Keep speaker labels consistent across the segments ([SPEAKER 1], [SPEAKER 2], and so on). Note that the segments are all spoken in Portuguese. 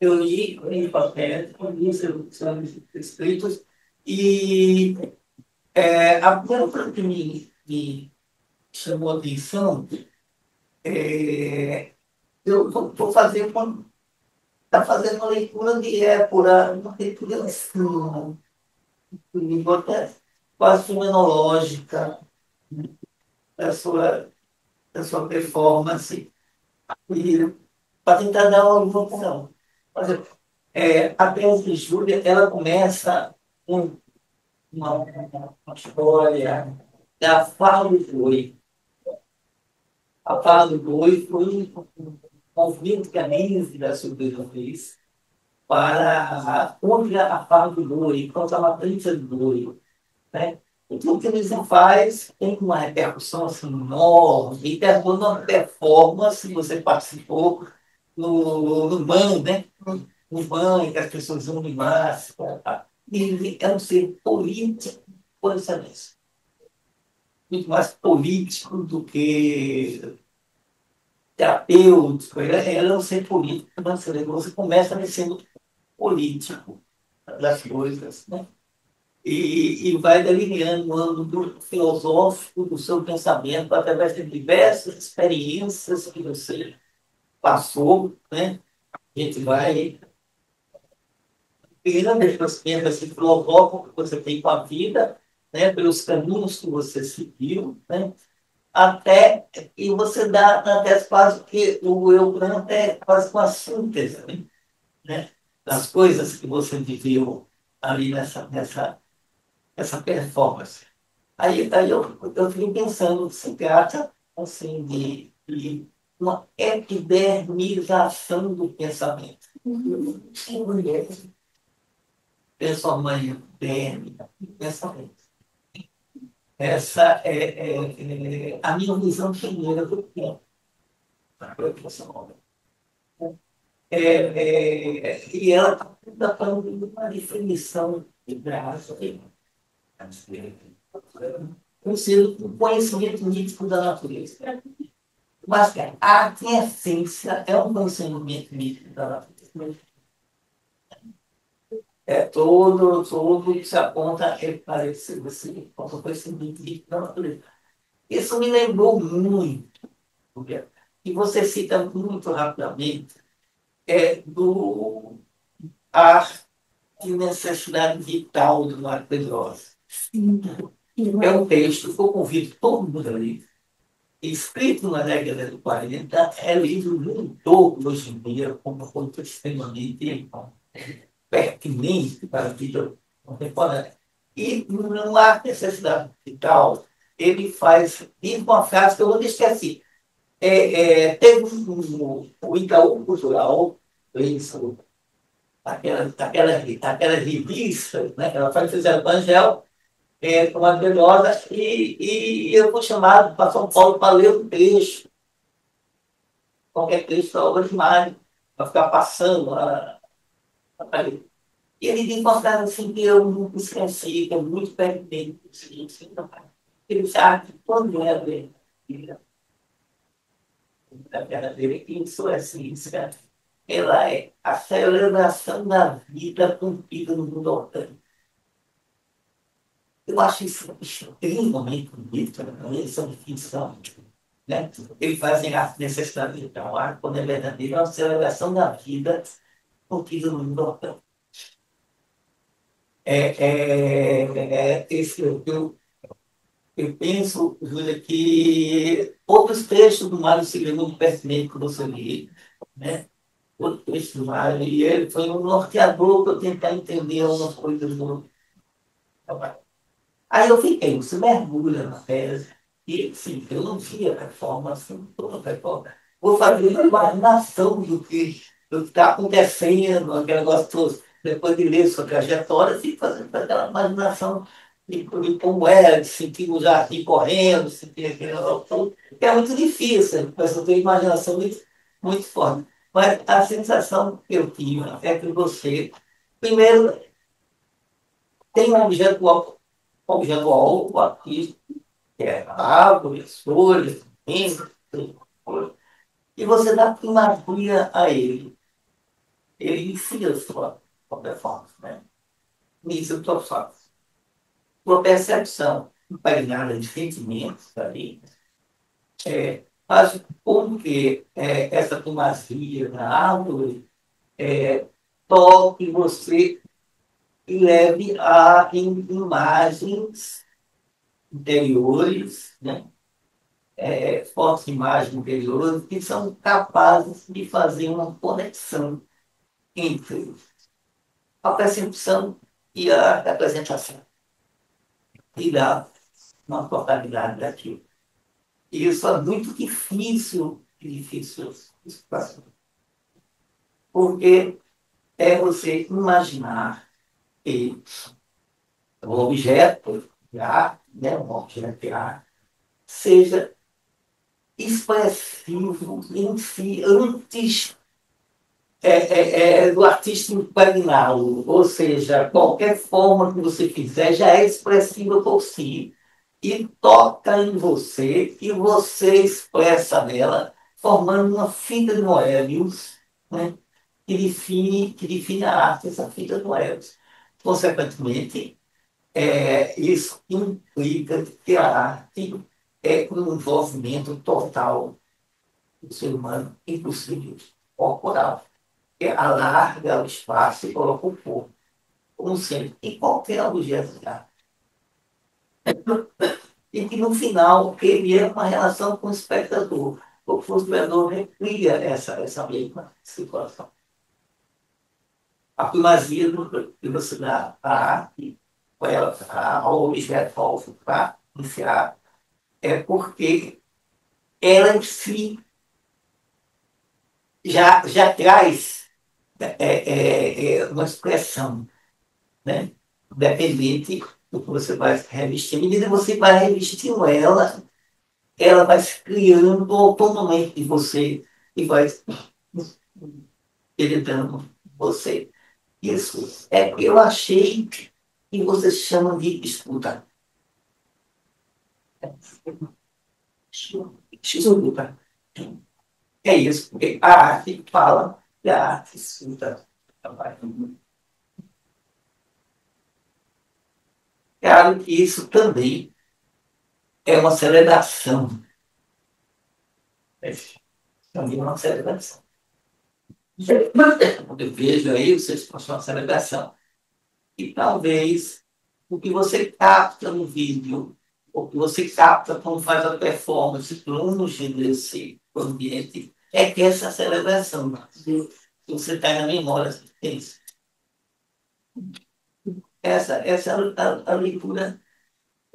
[SPEAKER 1] Eu li em papel, li seus escritos, e a primeira coisa que me chamou a atenção é eu estou fazendo tá fazendo uma leitura de épora, uma leitura assim, até quase fenomenológica da sua performance, e para tentar dar uma evolução. Por exemplo, a Peça de Júlia, ela começa com uma história da fala do boi. A fala do boi foi um movimento que a Nise Silveira fez para contra a fala do boi, contra a latência do boi. Né? E tudo que eles faz tem uma repercussão assim, enorme, e terminou uma performance que você participou no BAN, né? No BAN, que as pessoas vão em massa. Tá? E ele é um ser político por excelência. Muito mais político do que terapêutico. Ele é um ser político. Você começa sendo político das coisas, né? E vai delineando o âmbito filosófico do seu pensamento através de diversas experiências que você passou, né? A gente vai criando as experiências filosóficas que você tem com a vida, né? Pelos caminhos que você seguiu, né? Até e você dá até quase que o eu branco é quase uma síntese, né? Das coisas que você viveu ali essa performance. Aí eu fiquei pensando, se trata assim, de uma epidermização do pensamento. Transformar em epiderme do pensamento. Essa é a minha visão primeira do tempo. E ela está falando de uma definição de braço, considerando o conhecimento nítido da natureza. Mas a arte, em essência, é um conhecimento nítido da natureza. Todo que se aponta é parecido assim, como conhecimento nítido da natureza. Isso me lembrou muito, porque, e você cita muito rapidamente, do ar de necessidade vital do Mário Pedrosa. É um texto que eu convido todo mundo a ler, escrito na década de 40, é lido muito todo hoje em dia como coisa extremamente pertinente para a vida contemporânea. E não há necessidade de tal. Ele faz, diz uma frase que eu nunca esqueci. Teve o Itaú Cultural, isso, aquela revista, né, que ela faz, fizeram Evangelho, com uma Belhosa, e eu fui chamado para São Paulo para ler um trecho, qualquer trecho da obra de Mário, para ficar passando lá. E ele me mostrava assim que eu nunca esqueci, que é muito pertinente. Ele sabe que quando é da verdadeira isso é ciência, ela é a celebração da vida cumprida no mundo orgânico. Eu acho isso extremamente bonito, né? Eles são de ficção, né? Eles fazem a necessidade de trabalho, quando é verdadeiro, é uma celebração da vida cumprida no mundo orgânico. Esse, eu penso, Júlia, que outros textos do Mário seriam muito pertinentes que você lê, né? Outro texto do Mário, e ele foi um norteador para eu tentar entender algumas coisas do trabalho. Aí eu fiquei, você mergulha na tese, e sim, eu não via performance, toda performance. Vou fazer uma imaginação do que está acontecendo, aquele negócio todo. Depois de ler sua trajetória, fico fazendo aquela imaginação de como era, de sentir o jardim correndo, sentir aquele negócio todo, que é muito difícil, mas eu tenho imaginação muito forte. Mas a sensação que eu tive é que você, primeiro, tem um objeto alto, aqui, que é árvores, folhas, árvores, e você dá primazia a ele. ele inicia a sua performance, né? Inicia a sua performance. Sua percepção impregnada de sentimentos ali, faz com que essa primazia na árvore toque você e leve a imagens interiores, né? Fortes imagens interiores que são capazes de fazer uma conexão entre a percepção e a representação e dar uma totalidade daquilo. E isso é muito difícil explicar, porque é você imaginar que o objeto de arte, né, um objeto de arte, seja expressivo em si antes do artista impregná-lo, ou seja, qualquer forma que você fizer já é expressiva por si e toca em você e você expressa nela, formando uma fita de Moebius, né, que define a arte, essa fita de Moebius. Consequentemente, isso implica que a arte é um envolvimento total do ser humano, inclusive corporal, que alarga o espaço e coloca o corpo como centro em qualquer objeto de arte. E que no final ele é uma relação com o espectador, porque o espectador recria essa mesma situação. A primazia que você dá à arte, ao objeto falso para iniciar, é porque ela em si já traz uma expressão, né? Dependente do que você vai revestir. À medida que você vai revestindo ela vai se criando autonomamente de você e vai penetrando você. Isso é que eu achei que você chama de escuta. Escuta. É isso, porque a arte fala e a arte escuta. Claro que isso também é uma celebração. Também é uma celebração. Eu vejo aí vocês com a sua celebração. E talvez o que você capta no vídeo, o que você capta quando faz a performance longe desse ambiente, é que essa celebração, que você está na memória, é isso. Essa é a leitura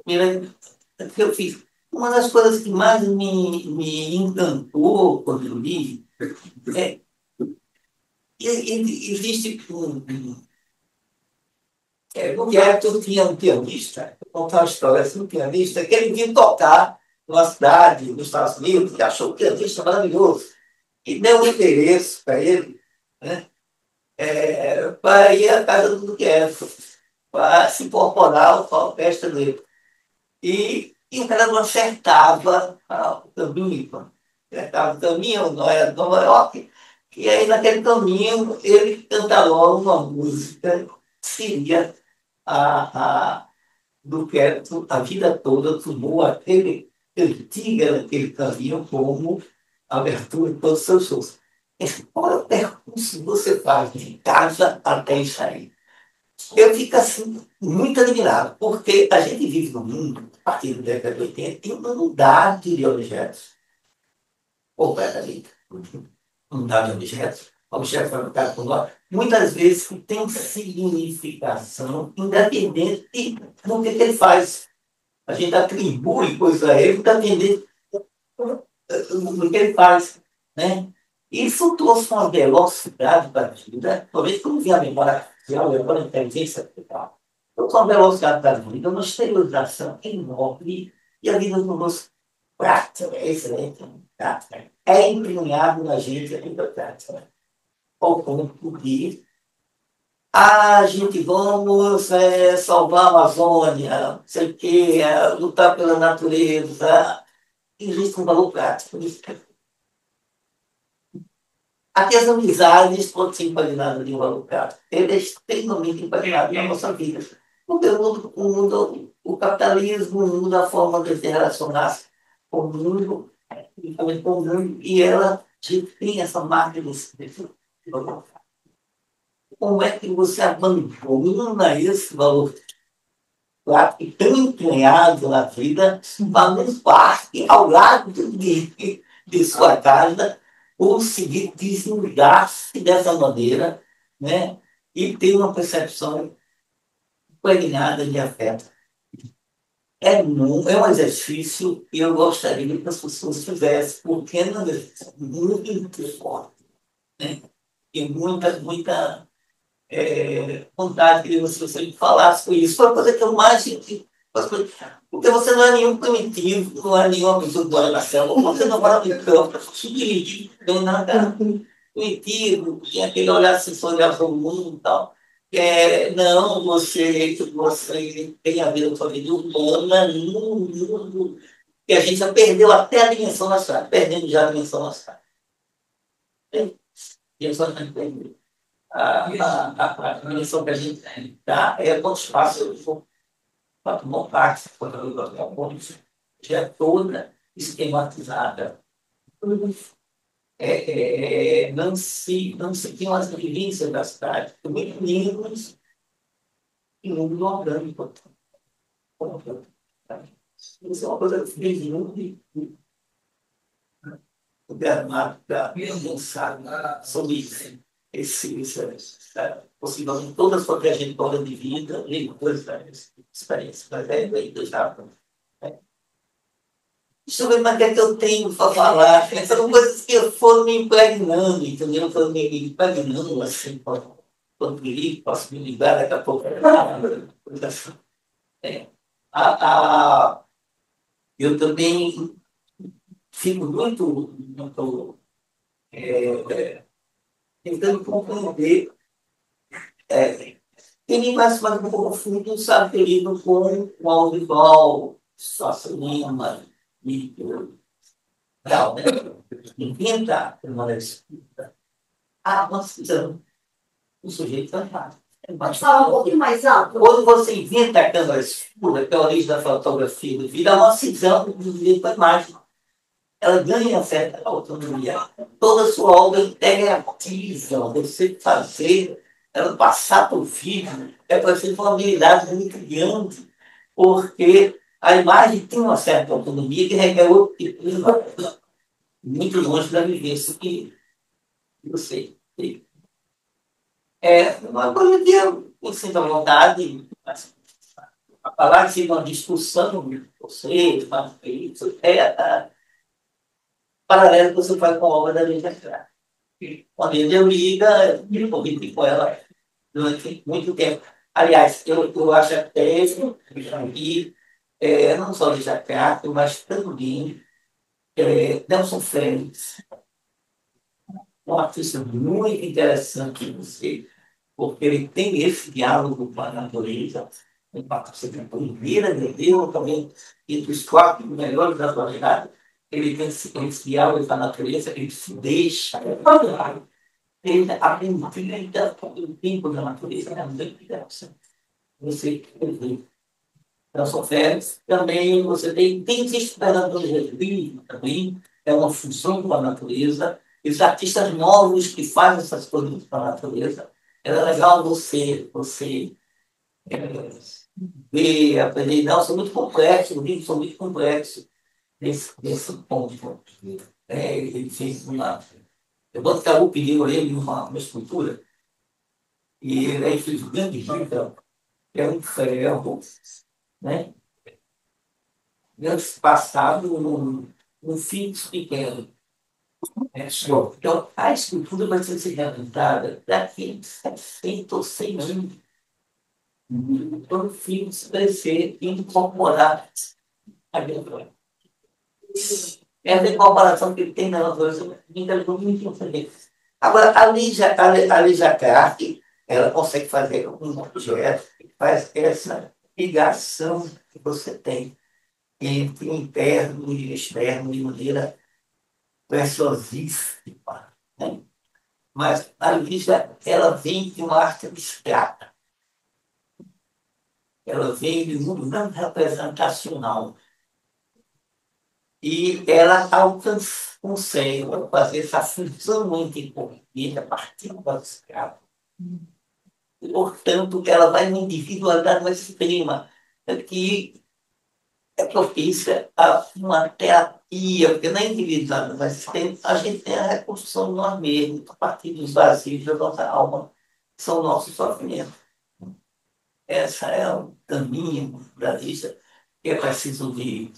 [SPEAKER 1] que eu fiz. Uma das coisas que mais me encantou quando eu li é existe no Gueto tinha um pianista, vou contar uma história assim, um pianista, que ele vinha tocar numa cidade nos Estados Unidos, e achou o pianista maravilhoso, e deu um endereço para ele, né, para ir à casa do Gueto, para se incorporar à orquestra dele. E o cara não acertava o caminho, acertava o caminho, não era Nova York, e aí naquele caminho ele cantarolava uma música que seria a do que a vida toda tomou aquele cantiga, aquele caminho como abertura de todos os seus shows. Qual é o percurso que você faz de casa até isso aí? Eu fico assim, muito admirado, porque a gente vive num mundo, a partir da década de 80, tem uma unidade de objetos, completamente. Unidade de objetos, objetos fabricados por nós, muitas vezes tem significação independente do que ele faz. A gente atribui coisas a ele independente do que ele faz. Né? Isso trouxe uma velocidade para a vida, talvez como via a memória artificial, a memória inteligência artificial. Trouxe uma velocidade para a vida, uma exteriorização enorme, e a vida nos prática, é excelente, prática. É empenhado na gente a vida prática. Ao ponto de a gente vamos salvar a Amazônia, não sei o quê, lutar pela natureza. Existe um valor prático nisso. Aqui as amizades podem ser impregnadas de um valor prático. Ele é extremamente impregnado na nossa vida. Porque o capitalismo muda a forma de se relacionar com o mundo, principalmente com o mundo, e ela tem essa marca desse valor. Como é que você abandona esse valor prático tão empenhado na vida para um parque ao lado de sua casa conseguir desligar-se dessa maneira, né? E ter uma percepção impregnada de afeto. É um exercício que eu gostaria que as pessoas fizessem, porque é um exercício muito forte, né? E muita vontade que você falasse com isso. Foi a coisa que eu mais senti. Porque você não é nenhum primitivo, não é nenhum absurdo do na selva, você não mora no campo, sujeito, não é nada primitivo, tem aquele olhar assim, olhar para o mundo e tal. Não, você tem a vida sua vida humana no mundo, que a gente já perdeu até a dimensão astral, perdendo já a dimensão astral. Dimensão astral. A dimensão que a gente dá é quanto espaço eu for para montar essa coisa já é toda esquematizada. Não se tem as vivências da cidade, muito menos em mundo orgânico. Isso é uma coisa que fez muito o Bernardo da pensar sobre isso. Possivelmente toda a sua trajetória de vida, e depois da experiência da vida, já. Deixa eu ver mais o que é que eu tenho para falar. São coisas que foram me impregnando, entendeu? Foram me impregnando, assim, quando li, posso me ligar daqui a pouco. É, a, a, eu também fico muito tentando compreender. Quem mais um pouco fundo sabe que lido com o audiovisual, só cinema, vídeo, tal, né? Inventa uma escuta. Nossa, o sujeito fantástico. Pode falar um pouquinho mais alto? Quando você inventa a câmera escura, que é a origem da fotografia do vídeo, é uma cisão do direito à imagem. Ela ganha certa autonomia. Toda a sua obra integrativa, você fazer, ela passar para o vídeo, para ser uma habilidade muito grande, porque a imagem tem uma certa autonomia que requer outro tipo de imagem, muito longe da vivência que você tem. Uma coisa que eu sinto à vontade, mas a palavra de uma discussão, você, mas isso paralelo que você faz com a obra da Lígia Craft. Quando eu liga, eu convivi com ela durante muito tempo. Aliás, eu acho até que não só Lígia Craft, mas também Nelson Félix, um artista muito interessante em você, porque ele tem esse diálogo com a natureza, você tem a primeira de Deus também, entre os quatro melhores da atualidade, ele tem esse diálogo com a natureza, ele se deixa, ele aprende o tempo da natureza, é muito interessante. Você vê. Então, são férias. Também você tem esperadores de vida também, é uma função com a natureza. E os artistas novos que fazem essas coisas com a natureza, é legal você ver, aprender. Não, são muito complexos, os livros são muito complexos nesse ponto. Ele fez uma. Eu boto que eu pediu a ele uma escultura, e ele fez um grande livro, que é um ferro, né? Passado num fixo pequeno. Então, a escultura vai ser realizada daqui a 60 ou 100 anos. Quando o filho se crescer e incorporar a aventura. Essa é a comparação que ele tem na natureza, muito diferente. Agora, a Lígia Craft, ela consegue fazer um objeto que faz essa ligação que você tem entre o interno e o externo de maneira preciosíssima, né? Mas a Luísa, ela vem de uma arte abstrata. Ela vem de um mundo não representacional. E ela consegue fazer essa função muito importante a partir do abstrato. Portanto, ela vai uma individualidade mais extrema, que é propícia a uma terapia, porque na individualidade mais extrema, a gente tem a reconstrução de nós mesmos, a partir dos vazios da nossa alma, que são nossos sofrimentos. Esse é o caminho da lista que é preciso de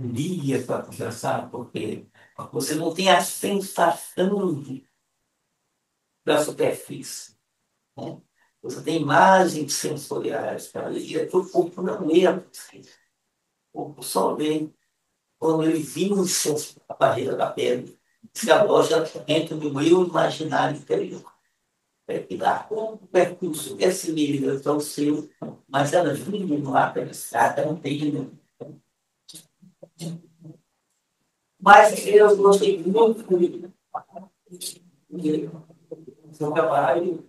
[SPEAKER 1] dia para conversar, porque você não tem a sensação da superfície. Né? Você tem imagens sensoriais para ler, o corpo não lê a consciência. O corpo só lê quando ele vinça a barreira da pele, se aloja dentro do meu imaginário interior. É que dá um percurso que é semelhante ao seu, mas ela vive no ar pensada, não tem. Mas eu gostei muito do seu trabalho.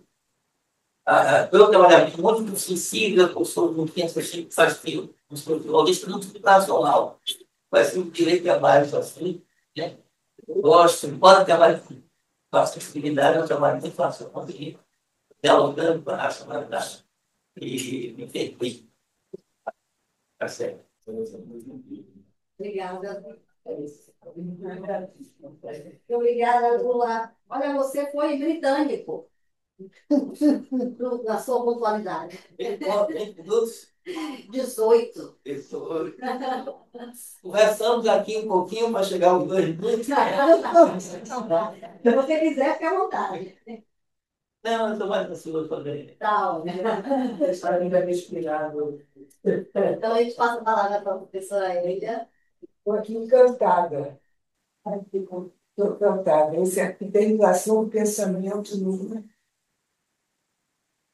[SPEAKER 1] Eu trabalhava muito sensível, eu sou um penso assim, que faz frio, eu sou paulista muito nacional, faz um direito de trabalho assim, né? Eu gosto, pode trabalhar com facilidade, eu trabalho muito fácil, eu consegui dialogando com a racionalidade e me fez, tá certo.
[SPEAKER 2] Obrigada. Obrigada, Lula. Olha, você foi britânico na sua pontualidade. 18.
[SPEAKER 1] Conversamos aqui um pouquinho para chegar aos 2 minutos.
[SPEAKER 2] Se você quiser, fique à vontade.
[SPEAKER 1] Não, eu estou mais na sua também.
[SPEAKER 2] Tá,
[SPEAKER 1] Está ainda me inspirado.
[SPEAKER 2] então, a gente passa a palavra para a professora Elia.
[SPEAKER 3] Estou aqui encantada. Estou encantada. Essa é a idealização do pensamento no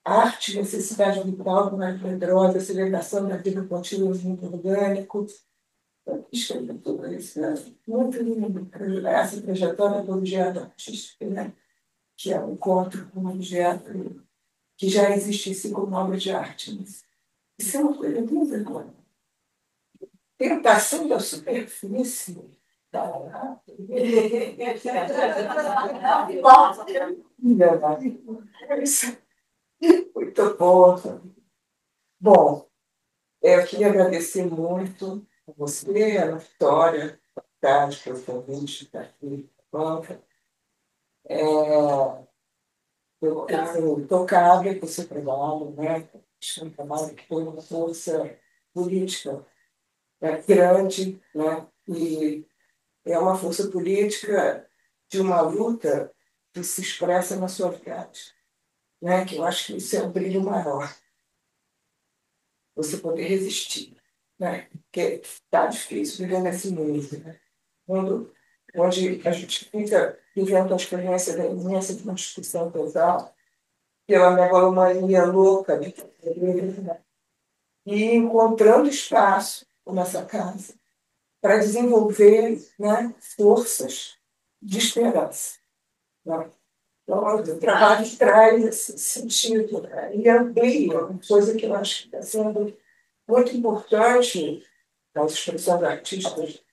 [SPEAKER 3] arte, necessidade vital, mais poderosa, aceleração da vida contínua no mundo orgânico. Escrever tudo isso. Muito lindo. Essa trajetória do objeto artístico, né? Que é o encontro com um objeto que já existisse como obra de arte. Isso é uma coisa muito legal. Tentação da superfície. Muito bom. Bom, eu queria agradecer muito a você, a Vitória, a Tarde, pelo convite de estar aqui na banca. Eu estou tocada com o seu trabalho, né? É um trabalho que tem uma força política grande, né? E é uma força política de uma luta que se expressa na sua verdade, né? Que eu acho que isso é um brilho maior, você poder resistir, né? Porque está difícil viver nesse mundo, né? Mundo onde a gente fica vivendo a experiência da imensa constituição total, pela megalomania louca, né? E encontrando espaço nessa casa para desenvolver, né, forças de esperança. Né? Então, o trabalho traz esse sentido, né? E amplia, uma coisa que eu acho que está sendo muito importante nas expressões artísticas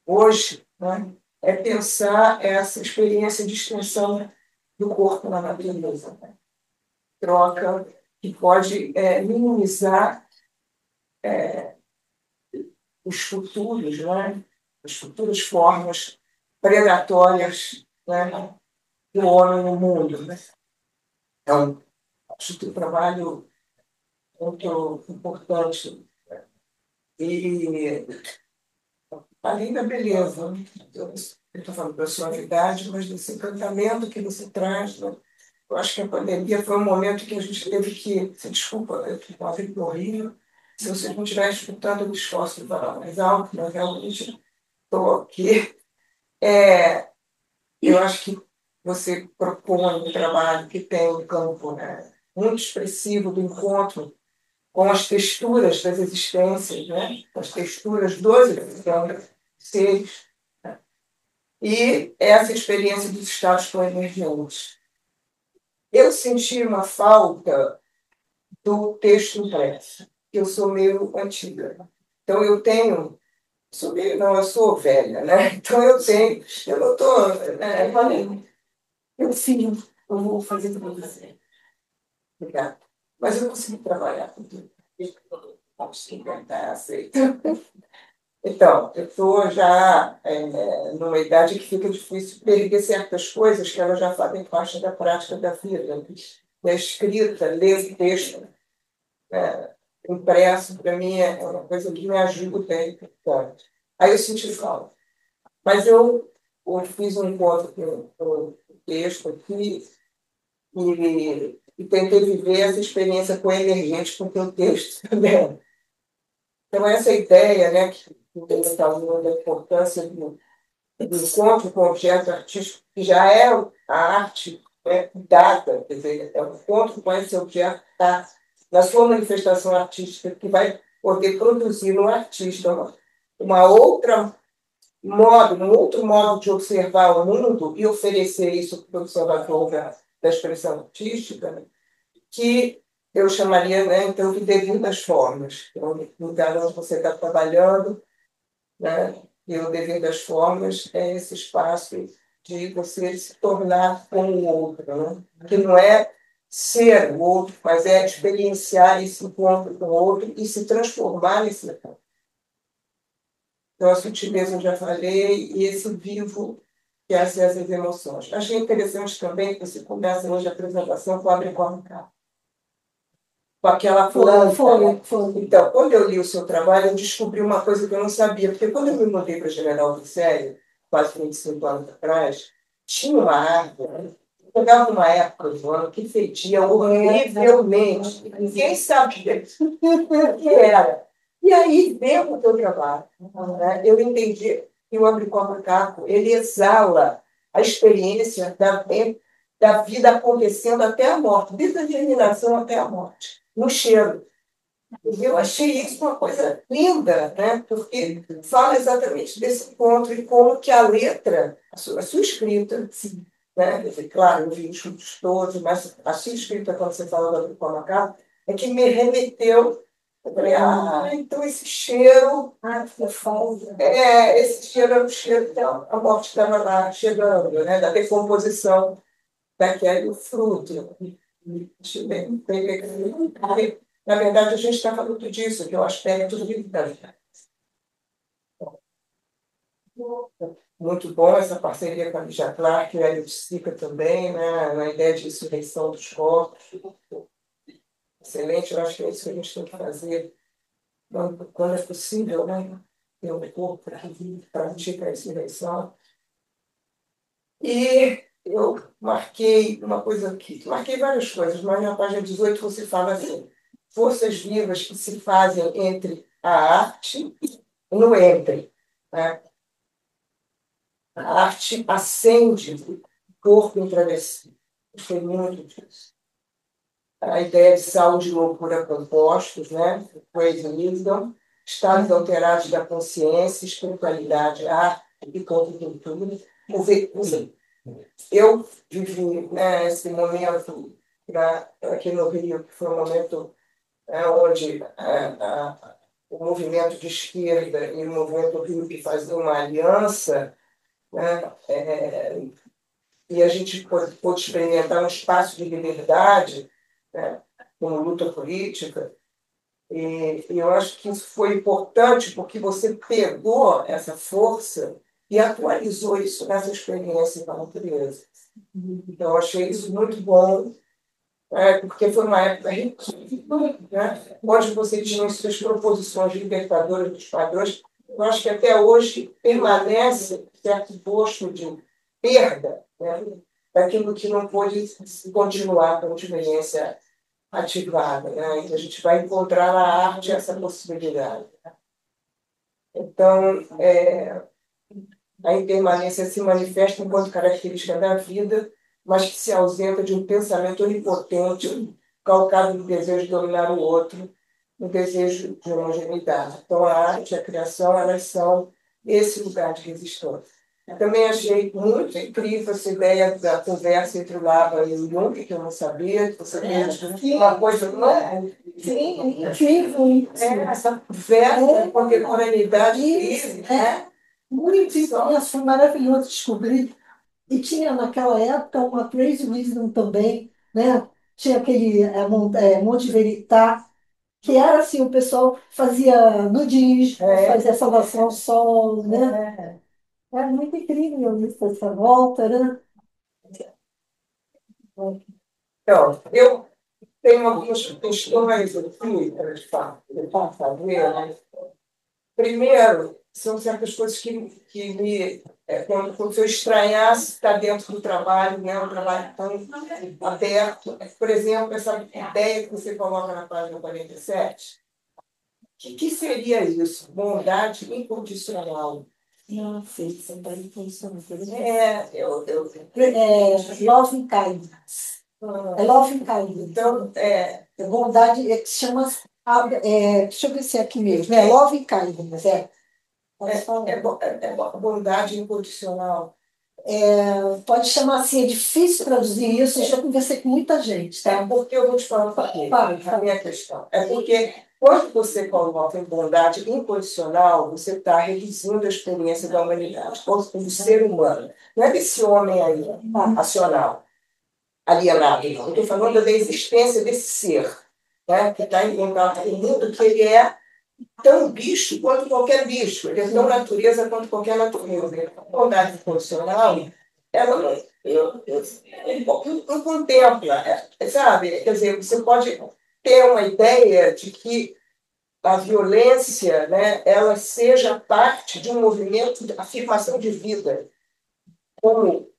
[SPEAKER 3] hoje, né? É pensar essa experiência de extensão do corpo na natureza. Né? Troca que pode minimizar os futuros, né? As futuras formas predatórias, né? Do homem no mundo. Né? Então, acho que o trabalho é muito importante. E além da beleza, né? Eu estou falando da suavidade, mas desse encantamento que você traz. Né? Eu acho que a pandemia foi um momento que a gente teve que. Se desculpa, eu estou com uma gripe horrível. Se vocês não estiverem escutando, eu me esforço de falar mais alto, mas realmente estou aqui. Eu acho que você propõe um trabalho que tem um campo, né, muito expressivo do encontro com as texturas das existências, né, as texturas dos seres, né, e essa experiência dos estados coemergentes. Eu senti uma falta do texto impresso. Eu sou meio antiga. Então, eu tenho. Sou meio, não, eu sou velha, né? Então, eu tenho. Eu não estou. Eu sim, eu vou fazer para você. Obrigada. Mas eu consegui trabalhar com tudo. Aos 50, aceito. Então, eu estou já numa idade que fica difícil perder certas coisas que elas já fazem parte da prática da vida. A escrita, ler o texto impresso, para mim, é uma coisa que me ajuda, é importante. Aí eu senti falta. Mas eu fiz um encontro com o texto aqui e tentei viver essa experiência com emergente com o teu texto também. Então, essa ideia, né, que você está falando da importância do encontro com o objeto artístico, que já é a arte dada, quer dizer, é o encontro com esse objeto tá, na sua manifestação artística, que vai poder produzir no artista uma outra um outro modo de observar o mundo e oferecer isso para o observador da expressão artística, né, que eu chamaria, né, então, de devidas formas. Então, no lugar onde você está trabalhando, né, e o dever das formas é esse espaço de você se tornar como o outro, né? Que não é ser o outro, mas é experienciar esse encontro com o outro e se transformar nesse encontro. Então, a sutileza eu já falei, e esse vivo que é essas emoções. Achei interessante também que você começa hoje a apresentação com Abre Corre Cá, com aquela planta. Foi. Então, quando eu li o seu trabalho, eu descobri uma coisa que eu não sabia, porque quando eu me mudei para General Vicério, quase 25 anos atrás, tinha uma árvore, pegava uma época do ano que fedia horrivelmente. Ninguém sabia o que era. E aí, dentro do teu trabalho, né, eu entendi que o abricó-macaco, ele exala a experiência da vida acontecendo até a morte, desde a germinação até a morte, no cheiro. E eu achei isso uma coisa linda, né? Porque fala exatamente desse encontro e como que a letra, a sua escrita, né? Quer dizer, claro, eu vi os estudos todos, mas a sua escrita, quando você fala do Pamacá, é que me remeteu. Eu falei, então esse cheiro. Que falta. Esse cheiro era o cheiro que a morte estava lá chegando, né? Da decomposição daquele fruto. Acho bem. Na verdade, a gente está falando disso, que é o aspecto da vida. Muito bom essa parceria com a Lígia Clark e a Hélio de Sica também, né? Na ideia de ressurreição dos corpos. Excelente, eu acho que é isso que a gente tem que fazer quando é possível, né? Ter um corpo que pratica a ressurreição. E eu marquei uma coisa aqui, marquei várias coisas, mas na página 18 você fala assim, forças vivas que se fazem entre a arte e no entre, né? A arte acende o corpo entravecido. Gostei muito disso. A ideia de saúde e loucura compostos, né? Crazy Wisdom, estados alterados da consciência, espiritualidade, arte e contracultura. Eu vivi, né, esse momento aqui no Rio, que foi um momento onde o movimento de esquerda e o movimento Rio que faziam uma aliança, né, e a gente pôde experimentar um espaço de liberdade, né, como luta política. E eu acho que isso foi importante porque você pegou essa força e atualizou isso nessa experiência com a natureza. Então, eu achei isso muito bom, porque foi uma época riquíssima, né, onde você tinha suas proposições libertadoras dos padrões. Eu acho que até hoje permanece certo gosto de perda, né, daquilo que não pôde continuar com a experiência ativada. Né? E a gente vai encontrar na arte essa possibilidade. Então, a impermanência se manifesta enquanto característica da vida, mas que se ausenta de um pensamento onipotente, calcado no desejo de dominar o outro, no desejo de homogeneidade. Então, a arte e a criação, elas são esse lugar de resistência. Também achei muito incrível essa ideia da conversa entre o Lava e o Jung, que eu não sabia, que você fez uma coisa sim, incrível, essa conversa, contemporaneidade, isso, muito isso, foi maravilhoso descobrir. E tinha naquela época uma Praise Wisdom também, né? Tinha aquele Monte Verità, que era assim, o pessoal fazia nudismo, fazia saudação ao sol, né? É muito incrível isso, essa volta, né? Então, eu tenho algumas questões aqui para fazer, né? Primeiro, são certas coisas que me. Quando eu estranhasse estar dentro do trabalho, né, um trabalho tão aberto. Por exemplo, essa ideia que você coloca na página 47, que seria isso? Bondade incondicional. Não sei, você está incondicional. Loving kindness. É loving kindness. Então, bondade que se chama. Deixa eu ver se é aqui mesmo. É loving kindness. Bondade incondicional. Pode chamar assim, é difícil traduzir isso, eu já conversei com muita gente, tá? Porque eu vou te falar a minha questão. É porque quando você coloca em bondade incondicional, você está reduzindo a experiência da humanidade, do ser humano. Não é desse homem aí, racional, alienado. Não. Eu estou falando da existência desse ser, né, que está em contato com o mundo, que ele é tão bicho quanto qualquer bicho, ele é tão natureza quanto qualquer natureza. A bondade incondicional, ela não contempla, sabe? Quer dizer, você pode ter uma ideia de que a violência, né, ela seja parte de um movimento de afirmação de vida, como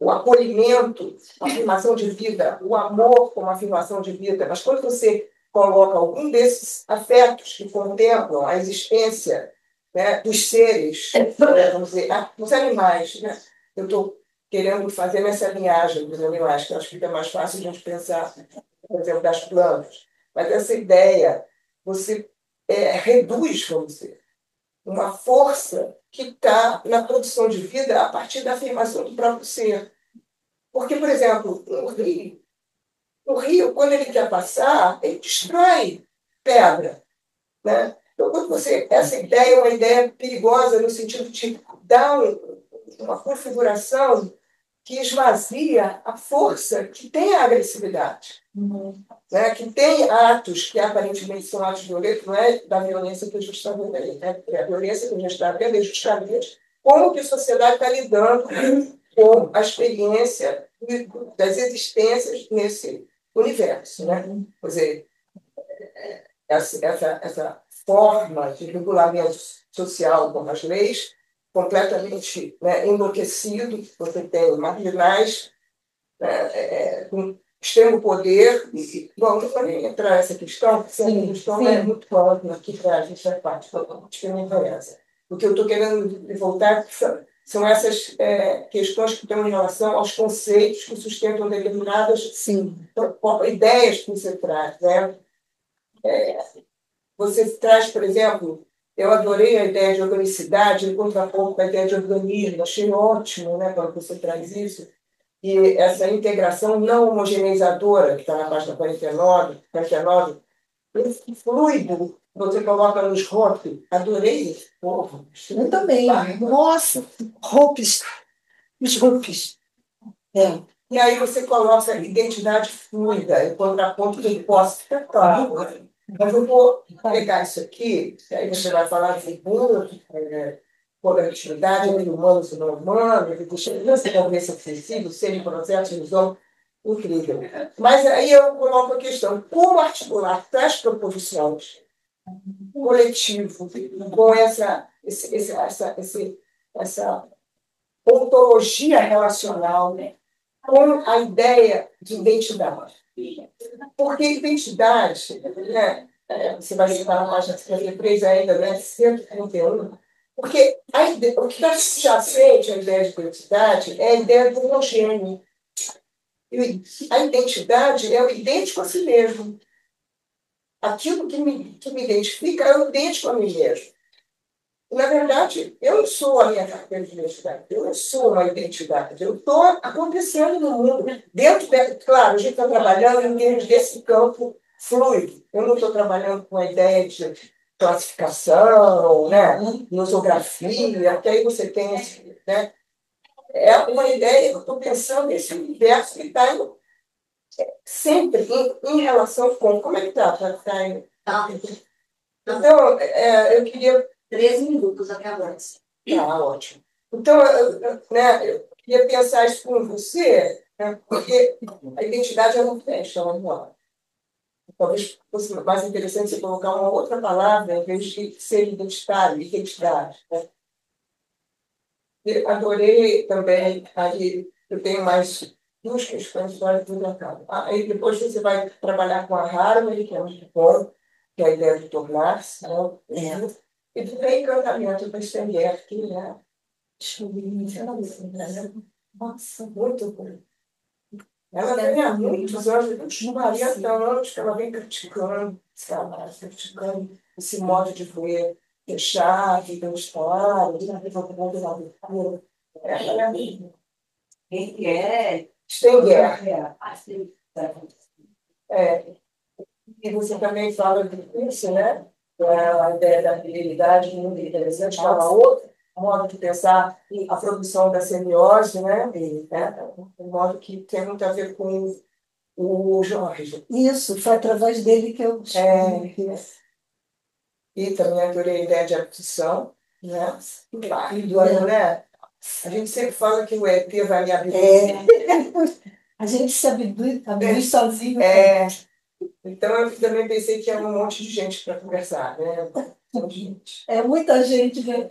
[SPEAKER 3] o acolhimento, a afirmação de vida, o amor como afirmação de vida. Mas quando você coloca algum desses afetos que contemplam a existência, né, dos seres, vamos dizer, dos animais, né? Eu estou querendo fazer nessa linhagem dos animais, que acho que fica mais fácil a gente pensar, por exemplo, das plantas. Mas essa ideia, você reduz, vamos dizer, uma força que está na produção de vida a partir da afirmação do próprio ser. Porque, por exemplo, o rio, quando ele quer passar, ele destrói pedra. Né? Então, essa ideia é uma ideia perigosa no sentido de dar uma configuração que esvazia a força que tem a agressividade. Né? Que tem atos que aparentemente são atos violentos, não é da violência que a gente está vendo aí. Né? A violência que a gente está vendo é justamente como que a sociedade está lidando com a experiência das existências nesse universo. Né? Quer dizer, essa forma de regulamento social como as leis, completamente, né, enlouquecido, você tem marginais, né, com extremo poder. Bom, não vou nem entrar nessa questão, porque essa questão é muito ampla aqui para a gente faz parte, acho que não interessa. O que eu estou querendo voltar são essas questões que estão em relação aos conceitos que sustentam determinadas ideias que você traz. Né? Você traz, por exemplo, eu adorei a ideia de organicidade, em contraponto com a ideia de organismo, achei ótimo, né, quando você traz isso. E essa integração não homogeneizadora, que está na página 49, esse fluido você coloca nos ropes. Adorei esse povo. Eu também. Nossa, ropes, os ropes. E aí você coloca identidade fluida, em contraponto do posse. Claro. Mas eu vou pegar isso aqui, aí você vai falar de coletividade entre humanos e não humanos, de convivência acessível, ser em processo de ilusão, incrível. Mas aí eu coloco a questão, como articular tais proposições coletivo com essa ontologia relacional, né, com a ideia de identidade. Porque identidade, né, você vai citar na página 53 ainda, né, 131, porque o que está subjacente à ideia de identidade é a ideia do homogêneo. E a identidade é o idêntico a si mesmo. Aquilo que me identifica é o idêntico a mim mesmo. Na verdade, eu não sou a minha carteira de identidade, eu não sou uma identidade, eu estou acontecendo no mundo. Dentro claro, a gente está trabalhando em termos desse campo fluido. Eu não estou trabalhando com a ideia de classificação, né, nosografia, que aí você tem esse, né, é uma ideia que eu estou pensando nesse universo que está sempre em relação com como é que está.
[SPEAKER 2] Tá.
[SPEAKER 3] Então, eu queria
[SPEAKER 2] 13 minutos acabando.
[SPEAKER 3] Tá, ótimo. Então, eu queria pensar isso com você, né, porque a identidade é muito fecha, ela não é. Talvez fosse mais interessante você colocar uma outra palavra em vez de ser identitário, identidade. Né? E adorei também, aí eu tenho mais duas questões para levantar. Aí depois você vai trabalhar com a Harmony, que é muito bom, que é a ideia de tornar-se, né? E do reencantamento para estender, que é nossa, muito bom. Ela vem há muitos anos, uns 40 anos, que ela vem criticando, criticando esse modo de ver fechado, de história, de ela é
[SPEAKER 2] Quem é?
[SPEAKER 3] Stenger. É. E você também fala disso, né? A ideia da fidelidade muito interessante, que é uma outra modo de pensar a produção da semiose, né? Um modo que tem muito a ver com o Jorge.
[SPEAKER 4] Isso, foi através dele que eu
[SPEAKER 3] E também adorei a ideia de abdução, né? Né? A gente sempre fala que o ET vai me abduzir.
[SPEAKER 4] A gente se abduz sozinho.
[SPEAKER 3] Então, eu também pensei que era um monte de gente para conversar, né?
[SPEAKER 4] É muita gente, né?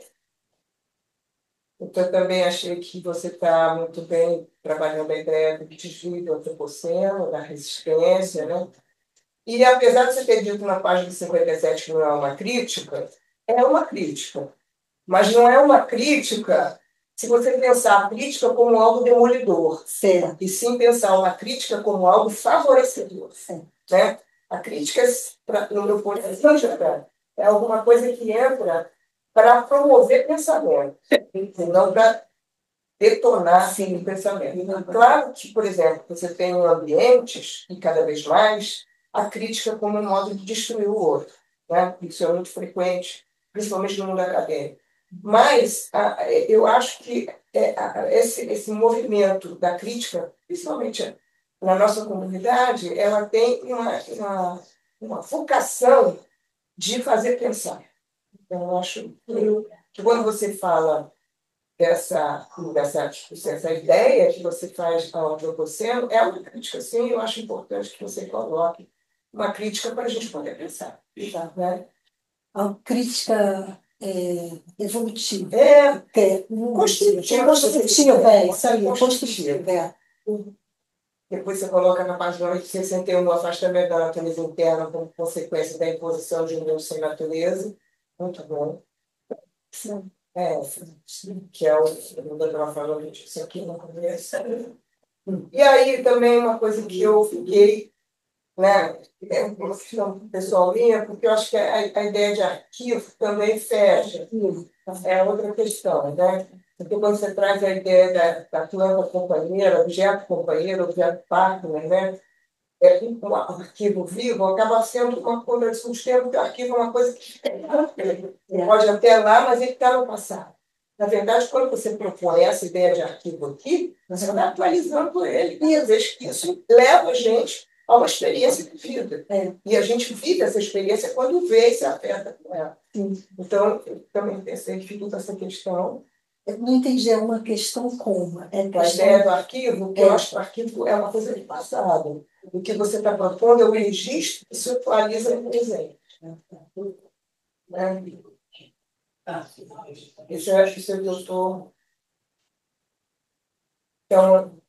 [SPEAKER 3] Então, eu também achei que você está muito bem trabalhando a ideia do desvio do antropoceno, da resistência, né? E apesar de você ter dito na página 57 que não é uma crítica, é uma crítica. Mas não é uma crítica se você pensar a crítica como algo demolidor,
[SPEAKER 4] Certo.
[SPEAKER 3] e sim pensar uma crítica como algo favorecedor.
[SPEAKER 4] Certo.
[SPEAKER 3] Né? A crítica, no meu ponto de vista, é alguma coisa que entra para promover pensamento, não para detonar o pensamento. Claro que, por exemplo, você tem ambientes, e cada vez mais, a crítica como um modo de destruir o outro. Né? Isso é muito frequente, principalmente no mundo acadêmico. Mas eu acho que esse movimento da crítica, principalmente na nossa comunidade, ela tem uma vocação de fazer pensar. Então, eu acho que quando você fala dessa ideia que você faz ao antropoceno, é uma crítica, sim, eu acho importante que você coloque uma crítica para a gente poder pensar. Né?
[SPEAKER 4] A crítica evolutiva.
[SPEAKER 3] Construtiva.
[SPEAKER 4] Isso aí, construtiva.
[SPEAKER 3] Depois você coloca na página 61 o afastamento da natureza interna como consequência da imposição de um Deus sem natureza. Muito bom.
[SPEAKER 4] Sim.
[SPEAKER 3] Que é o que eu estava falando disso aqui no começo. E aí também uma coisa que eu fiquei, né, é uma questão pessoal minha, porque eu acho que a ideia de arquivo também fecha. É outra questão, né? Porque quando você traz a ideia da planta companheira, objeto partner, né? Um arquivo vivo, acaba sendo uma contradição de tempo, porque o arquivo é uma coisa que pode até lá, mas ele está no passado. Na verdade, quando você propõe essa ideia de arquivo aqui, você está atualizando ele. E às vezes isso leva a gente a uma experiência de vida. E a gente vive essa experiência quando vê e se afeta com ela. Então, eu também pensei que fica essa questão.
[SPEAKER 4] Eu não entendi, é uma questão como?
[SPEAKER 3] A ideia do arquivo, que eu acho que o arquivo é uma coisa de passado. O que você está propondo é o registro que se atualiza no presente. Né? Isso eu acho que você gostou. Então,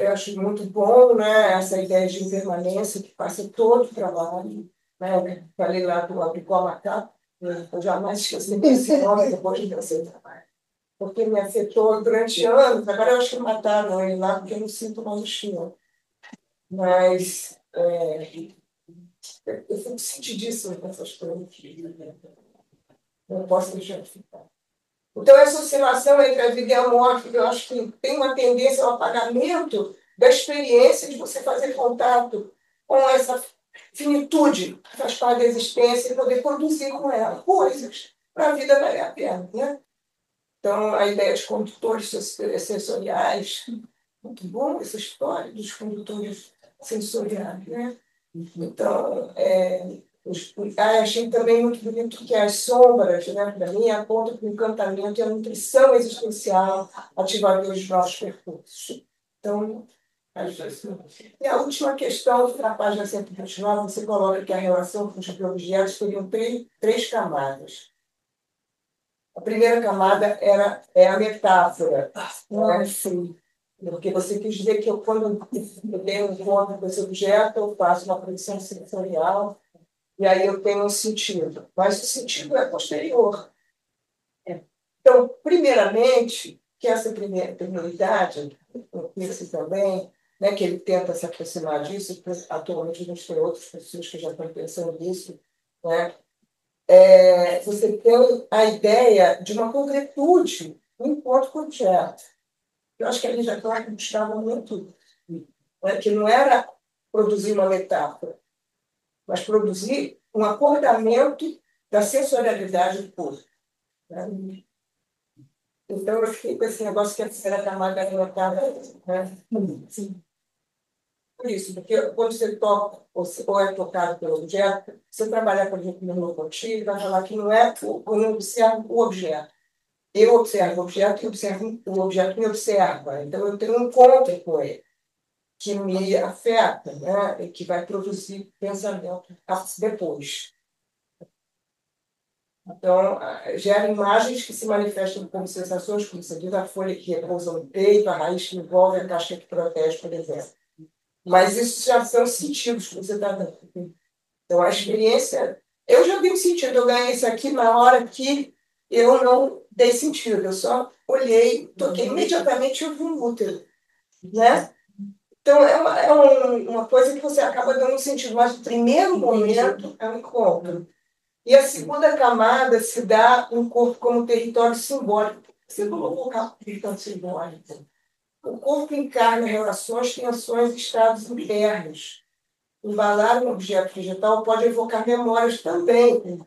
[SPEAKER 3] eu acho muito bom, né, essa ideia de impermanência que passa todo o trabalho. Né? Eu falei lá do Apricó Macaco, eu jamais esqueci desse nome depois de fazer o trabalho. Porque me afetou durante anos. Agora eu acho que mataram ele lá, porque eu não sinto mais o cheiro. Mas Eu fico sentidíssima com essas coisas. Não posso deixar de ficar. Então, essa oscilação entre a vida e a morte, eu acho que tem uma tendência ao apagamento da experiência de você fazer contato com essa finitude que faz parte da existência e poder produzir com ela coisas para a vida valer a pena, né? Então, a ideia de condutores sensoriais, muito bom essa história dos condutores sensoriais, né? Então, achei também muito bonito que as sombras, né, para mim, apontam para o encantamento e a nutrição existencial ativadores de nossos percursos. Então, e a última questão, na página 129, você coloca que a relação com os objetos teriam três camadas. A primeira camada é a metáfora. Sim. Porque você quis dizer que quando eu tenho um encontro com esse objeto, eu faço uma produção sensorial e aí eu tenho um sentido. Mas o sentido é posterior. Então, primeiramente, que essa prioridade, eu penso também, né, que ele tenta se aproximar disso, porque atualmente a gente tem outras pessoas que já estão pensando nisso, né? Você tem a ideia de uma concretude no encontro com o objeto. Eu acho que a Lígia Clark buscava muito, né, que não era produzir uma metáfora, mas produzir um acordamento da sensorialidade do corpo. Né? Então, eu fiquei com esse negócio que a terceira camada da metáfora. Né? Sim. Por isso, porque quando você toca ou é tocado pelo objeto, você trabalha, por exemplo, no locomotivo, vai falar que não é eu não observo o objeto. Eu observo o objeto e o objeto me observa. Então, eu tenho um encontro com ele, que me afeta, né? E que vai produzir pensamento depois. Então, gera imagens que se manifestam como sensações, como você diz, a folha que repousa no peito, a raiz que envolve, a caixa que protege, por exemplo. Mas isso já são sentidos que você está dando. Então, a experiência... Eu já vi um sentido, eu ganhei isso aqui na hora que eu não dei sentido. Eu só olhei, toquei, imediatamente eu vi um útero. Né? Então, uma coisa que você acaba dando um sentido. Mas o primeiro momento é um encontro. E a segunda camada se dá um corpo como território simbólico. Você colocou o território simbólico. O corpo encarna relações, tensões e estados internos. Embalar um objeto vegetal pode evocar memórias também.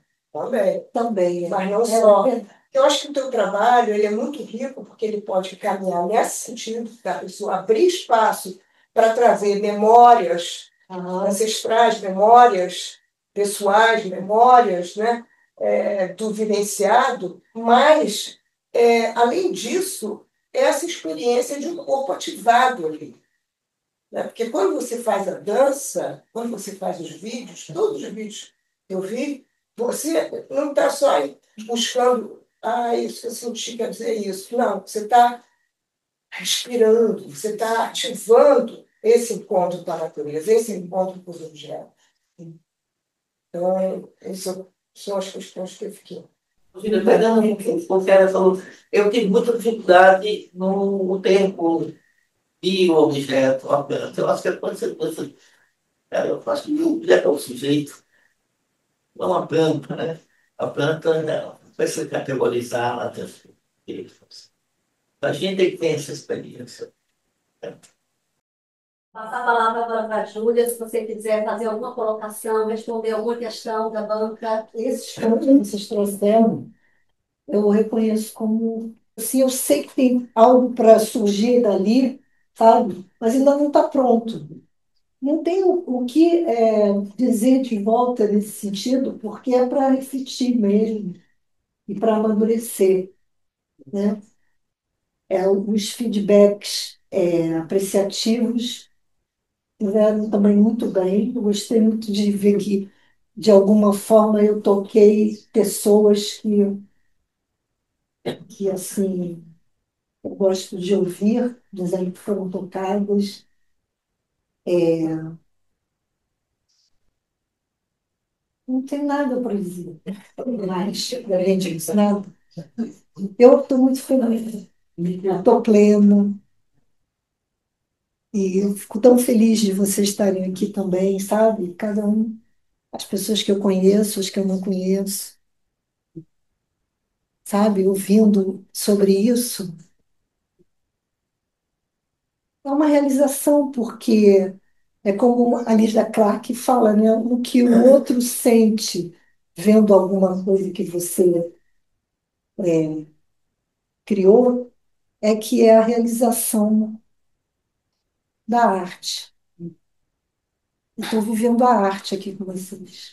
[SPEAKER 3] Também. Mas não só. Eu acho que o teu trabalho ele é muito rico porque ele pode caminhar nesse sentido da pessoa abrir espaço para trazer memórias ancestrais, memórias pessoais, memórias, né, do vivenciado, mas, além disso, essa experiência de um corpo ativado ali. Né? Porque quando você faz a dança, quando você faz os vídeos, todos os vídeos que eu vi, você não está só buscando, isso que eu senti quer dizer isso. Não, você está respirando, você está ativando esse encontro com a natureza, esse encontro com os objetos. Então, essas são as questões que eu fiquei.
[SPEAKER 1] Pegando o que o Fera falou, eu tive muita dificuldade no termo bio-objeto, objeto. Eu acho que pode ser coisa. Eu acho que o objeto é o sujeito, não a planta, né? A planta não, vai ser categorizada. A gente é que tem essa experiência.
[SPEAKER 2] Passar a palavra agora para a Júlia, se você quiser fazer alguma colocação, responder alguma questão da banca.
[SPEAKER 4] Esses pontos que vocês trouxeram, eu reconheço como. Assim, eu sei que tem algo para surgir dali, sabe? Mas ainda não está pronto. Não tem o que dizer de volta nesse sentido, porque é para refletir mesmo e para amadurecer, né? Os feedbacks apreciativos tiveram também muito bem. Eu gostei muito de ver que, de alguma forma, eu toquei pessoas que assim, eu gosto de ouvir, dizendo que foram tocadas. Não tem nada para dizer. Mais, além disso, nada. Eu estou muito feliz. Estou plena. E eu fico tão feliz de vocês estarem aqui também, sabe? Cada um as pessoas que eu conheço, as que eu não conheço, sabe? Ouvindo sobre isso, é uma realização, porque é como a Lisa Clark fala, né? O que o outro sente vendo alguma coisa que você criou é que é a realização da arte. Estou vivendo a arte aqui com vocês.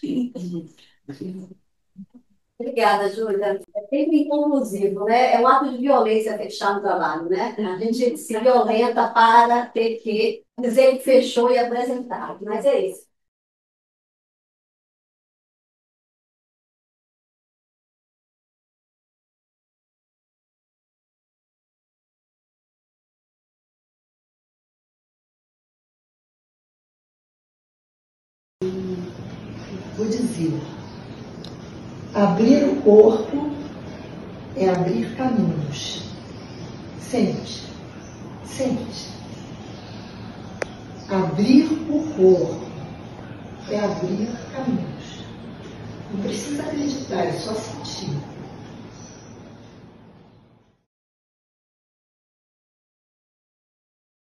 [SPEAKER 2] Obrigada, Júlia. É sempre inclusivo, né? É um ato de violência fechar no trabalho, né? A gente se violenta para ter que dizer que fechou e apresentar, mas é isso.
[SPEAKER 4] Vou dizer, abrir o corpo é abrir caminhos. Sente, sente. Abrir o corpo é abrir caminhos. Não precisa acreditar, é só sentir.